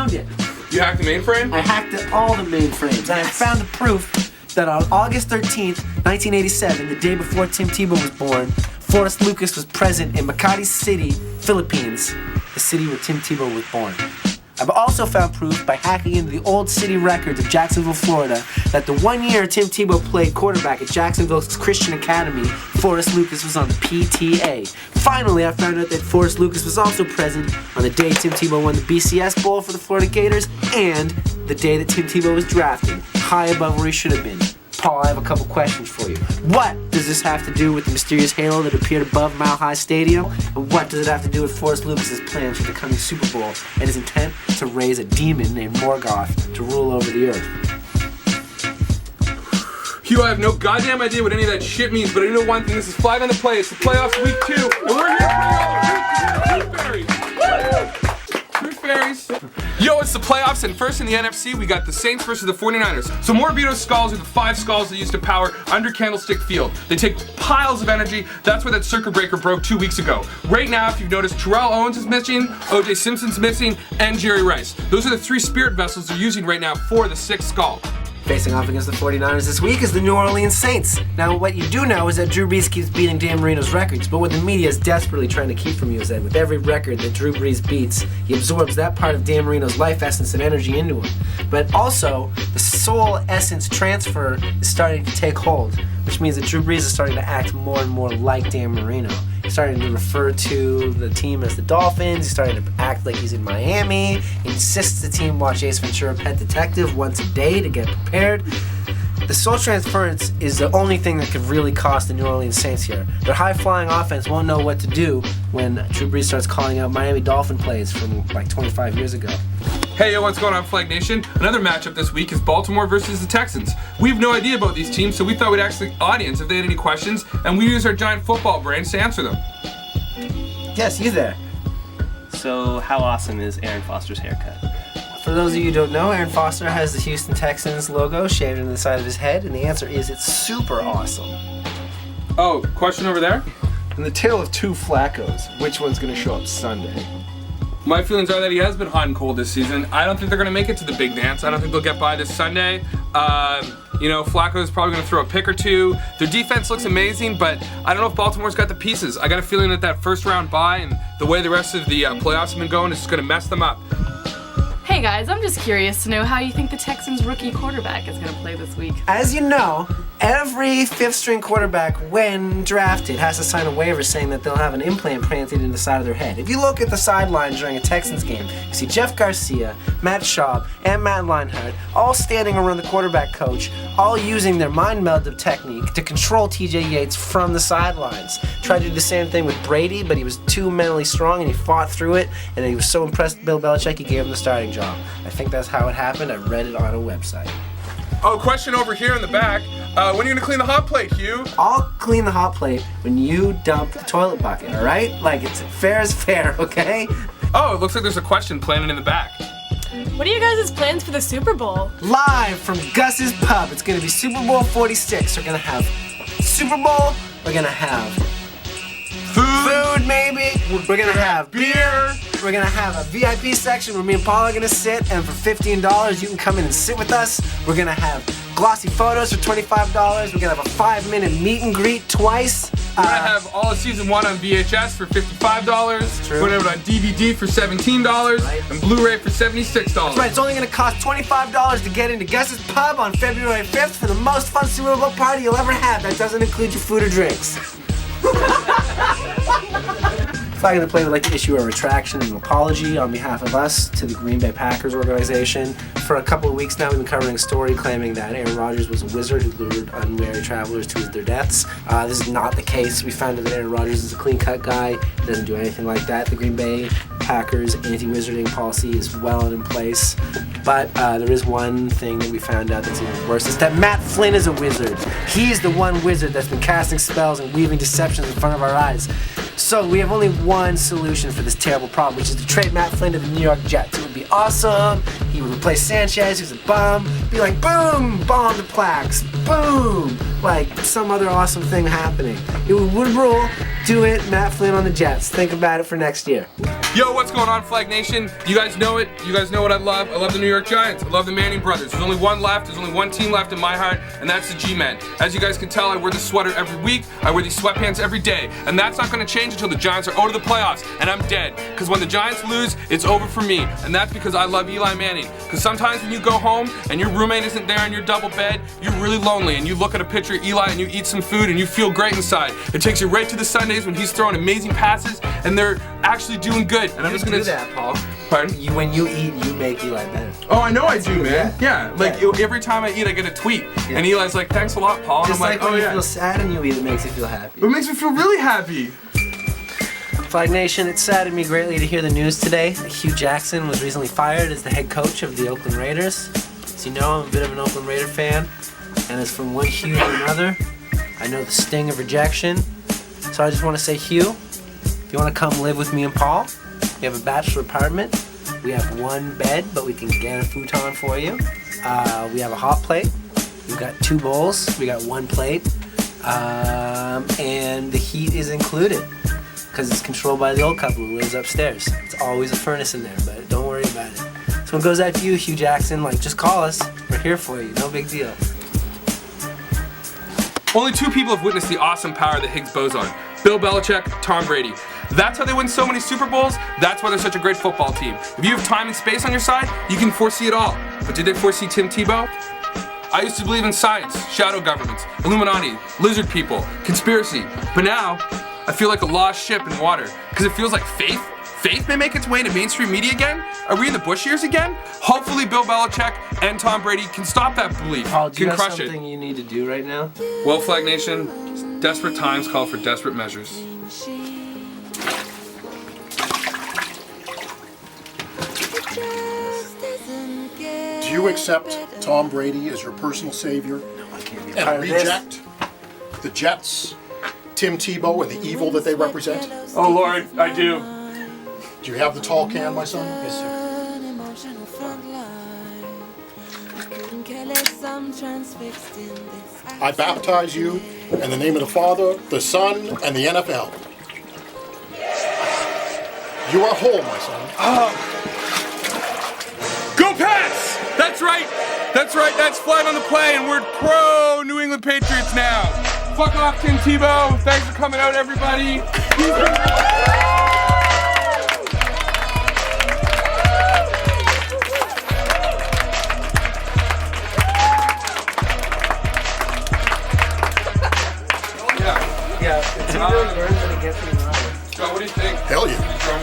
found it. You hacked the mainframe? I hacked all the mainframes, and I found the proof that on August 13th, 1987, the day before Tim Tebow was born, Forrest Lucas was present in Makati City, Philippines, the city where Tim Tebow was born. I've also found proof by hacking into the old city records of Jacksonville, Florida, that the 1 year Tim Tebow played quarterback at Jacksonville's Christian Academy, Forrest Lucas was on the PTA. Finally, I found out that Forrest Lucas was also present on the day Tim Tebow won the BCS Bowl for the Florida Gators and the day that Tim Tebow was drafted, high above where he should have been. Paul, I have a couple questions for you. What does this have to do with the mysterious halo that appeared above Mile High Stadium? And what does it have to do with Forrest Lucas's plans for the coming Super Bowl and his intent to raise a demon named Morgoth to rule over the earth? Hugh, I have no goddamn idea what any of that shit means, but I know one thing. This is Flag on the Play. It's the playoffs week 2, and we're here for y'all. Truth Fairies. Truth Fairies. Yo, it's the playoffs, and first in the NFC, we got the Saints versus the 49ers. So Morbido's skulls are the 5 skulls they use to power under Candlestick Field. They take piles of energy. That's where that circuit breaker broke 2 weeks ago. Right now, if you've noticed, Terrell Owens is missing, O.J. Simpson's missing, and Jerry Rice. Those are the 3 spirit vessels they're using right now for the 6th skull. Facing off against the 49ers this week is the New Orleans Saints. Now, what you do know is that Drew Brees keeps beating Dan Marino's records, but what the media is desperately trying to keep from you is that with every record that Drew Brees beats, he absorbs that part of Dan Marino's life essence and energy into him. But also, the soul essence transfer is starting to take hold, which means that Drew Brees is starting to act more and more like Dan Marino. He's starting to refer to the team as the Dolphins. He's starting to act like he's in Miami. He insists the team watch Ace Ventura: Pet Detective once a day to get prepared. The soul transference is the only thing that could really cost the New Orleans Saints here. Their high-flying offense won't know what to do when Drew Brees starts calling out Miami Dolphin plays from like 25 years ago. Hey, yo, what's going on, Flag Nation? Another matchup this week is Baltimore versus the Texans. We have no idea about these teams, so we thought we'd ask the audience if they had any questions, and we use our giant football brains to answer them. Yes, you there. So how awesome is Aaron Foster's haircut? For those of you who don't know, Aaron Foster has the Houston Texans logo shaved into the side of his head, and the answer is it's super awesome. Oh, question over there? In the tale of 2 Flaccos, which one's going to show up Sunday? My feelings are that he has been hot and cold this season. I don't think they're going to make it to the big dance. I don't think they'll get by this Sunday. Flacco's probably going to throw a pick or 2. Their defense looks amazing, but I don't know if Baltimore's got the pieces. I got a feeling that first round bye and the way the rest of the playoffs have been going is just going to mess them up. Hey guys, I'm just curious to know how you think the Texans' rookie quarterback is going to play this week. As you know, every 5th string quarterback, when drafted, has to sign a waiver saying that they'll have an implant planted in the side of their head. If you look at the sideline during a Texans game, you see Jeff Garcia, Matt Schaub, and Matt Leinart all standing around the quarterback coach, all using their mind meld technique to control TJ Yates from the sidelines. Tried to do the same thing with Brady, but he was too mentally strong and he fought through it, and he was so impressed with Bill Belichick, he gave him the starting job. I think that's how it happened. I read it on a website. Oh, question over here in the back. When are you going to clean the hot plate, Hugh? I'll clean the hot plate when you dump the toilet bucket, all right? Like, it's fair as fair, okay? Oh, it looks like there's a question planted in the back. What are you guys' plans for the Super Bowl? Live from Gus's Pub. It's going to be Super Bowl 46. We're going to have Super Bowl. We're going to have food, maybe. We're going to have beer. We're going to have a VIP section where me and Paul are going to sit, and for $15, you can come in and sit with us. We're going to have glossy photos for $25. We're going to have a 5-minute meet and greet twice. We're going to have all of season 1 on VHS for $55. True. We're going to have it on DVD for $17. Right. And Blu-ray for $76. That's right, it's only going to cost $25 to get into Gus's Pub on February 5th for the most fun Super Bowl party you'll ever have. That doesn't include your food or drinks. Flag on the Play would like to issue a retraction and an apology on behalf of us to the Green Bay Packers organization. For a couple of weeks now, we've been covering a story claiming that Aaron Rodgers was a wizard who lured unwary travelers to their deaths. This is not the case. We found out that Aaron Rodgers is a clean-cut guy. He doesn't do anything like that. The Green Bay Packers anti-wizarding policy is well and in place. But there is one thing that we found out that's even worse. It's that Matt Flynn is a wizard. He's the one wizard that's been casting spells and weaving deceptions in front of our eyes. So we have only one solution for this terrible problem, which is to trade Matt Flynn to the New York Jets. It would be awesome. He would replace Sanchez, who's a bum. Be like, boom, bomb the plaques. Boom, like some other awesome thing happening. It would rule. Do it, Matt Flynn on the Jets. Think about it for next year. Yo, what's going on, Flag Nation? You guys know it. You guys know what I love. I love the New York Giants. I love the Manning brothers. There's only one left. There's only one team left in my heart, and that's the G-Men. As you guys can tell, I wear this sweater every week. I wear these sweatpants every day, and that's not going to change until the Giants are out of the playoffs, and I'm dead. Because when the Giants lose, it's over for me, and that's because I love Eli Manning. Because sometimes when you go home and your roommate isn't there in your double bed, you're really lonely, and you look at a picture of Eli and you eat some food and you feel great inside. It takes you right to the Sundays when he's throwing amazing passes and they're actually doing good. And I'm just gonna do that, Paul. Pardon? When you eat, you make Eli better. Oh, I know I do, man. Yeah, like every time I eat, I get a tweet, and Eli's like, "Thanks a lot, Paul." And Just I'm like, when "Oh you yeah." feel sad and you eat, it makes you feel happy. It makes me feel really happy. Flag Nation, it saddened me greatly to hear the news today that Hugh Jackson was recently fired as the head coach of the Oakland Raiders. As you know, I'm a bit of an Oakland Raider fan, and as from one Hugh to another, I know the sting of rejection. So I just want to say, Hugh, if you want to come live with me and Paul, we have a bachelor apartment. We have one bed, but we can get a futon for you. We have a hot plate. We've got 2 bowls. We got 1 plate. And the heat is included because it's controlled by the old couple who lives upstairs. It's always a furnace in there, but don't worry about it. So it goes out to you, Hugh Jackson. Like, just call us. We're here for you. No big deal. Only 2 people have witnessed the awesome power of the Higgs boson: Bill Belichick, Tom Brady. That's how they win so many Super Bowls. That's why they're such a great football team. If you have time and space on your side, you can foresee it all. But did they foresee Tim Tebow? I used to believe in science, shadow governments, Illuminati, lizard people, conspiracy. But now, I feel like a lost ship in water. Because it feels like faith may make its way into mainstream media again? Are we in the Bush years again? Hopefully Bill Belichick and Tom Brady can stop that belief. Paul, do you can have crush something you need to do right now? Well, Flag Nation, desperate times call for desperate measures. Do you accept Tom Brady as your personal savior I can't be a part and of this. reject the Jets, Tim Tebow, and the evil that they represent? Oh Lord, I do. Do you have the tall can, my son? Yes, sir. I baptize you in the name of the Father, the Son, and the NFL. You are whole, my son. Go Pats! That's right. That's Flag on the Play, and we're pro New England Patriots now. Fuck off, Tim Tebow. Thanks for coming out, everybody. Yeah, it's either yours or it gets me. Joe, what do you think? Hell yeah. Drum